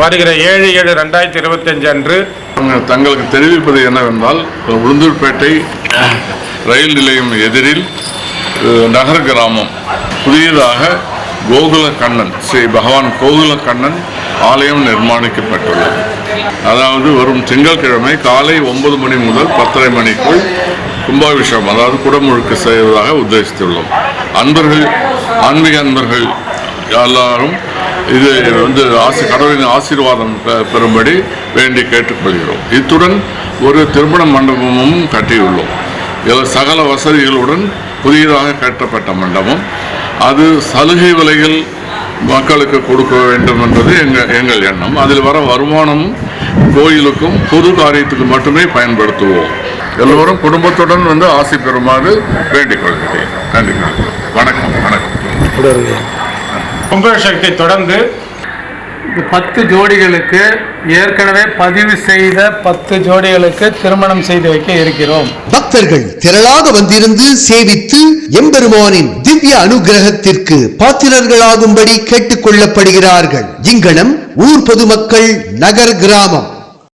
வருகிற 7/7/2025 அன்று தங்களுக்கு தெரிவிப்பது என்னவென்றால், உளுந்தூர்பேட்டை ரயில் நிலையம் எதிரில் நகர் கிராமம் புதியதாக கோகுலக்கண்ணன் ஸ்ரீ பகவான் கோகுலக்கண்ணன் ஆலயம் நிர்மாணிக்கப்பட்டுள்ளது. அதாவது வரும் திங்கட்கிழமை காலை 9 மணி முதல் 10:30 மணிக்குள் கும்பாபிஷேகம், அதாவது குடமுழுக்கு செய்வதாக உத்தேசித்துள்ளோம். அன்பர்கள், ஆன்மீக அன்பர்கள் எல்லாரும் இது கடவுளின் ஆசீர்வாதம் பெறும்படி வேண்டி கேட்டுக்கொள்கிறோம். இத்துடன் ஒரு திருமண மண்டபமும் கட்டியுள்ளோம். சகல வசதிகளுடன் புதியதாக கட்டப்பட்ட மண்டபம். அது சலுகை விலைகள் மக்களுக்கு கொடுக்க வேண்டும் என்பது எங்கள் எண்ணம். அதில் வர வருமானமும் கோயிலுக்கும் பொது காரியத்துக்கு மட்டுமே பயன்படுத்துவோம். எல்லோரும் குடும்பத்துடன் ஆசி பெறுமாறு வேண்டிக் கொள்கிறேன். நன்றி. வணக்கம். கும்பாபிஷேகத்தை தொடர்ந்து 10 ஜோடிகளுக்கு ஏற்கனவே பதிவு செய்த 10 ஜோடிகளுக்கு திருமணம் செய்து வைக்க இருக்கிறோம். பக்தர்கள் திரளாக வந்திருந்து சேவித்து எம்பெருமானின் திவ்ய அனுகிரகத்திற்கு பாத்திரர்களாகும்படி கேட்டுக் கொள்ளப்படுகிறார்கள். இங்கனம் ஊர் பொதுமக்கள், நகர் கிராமம்.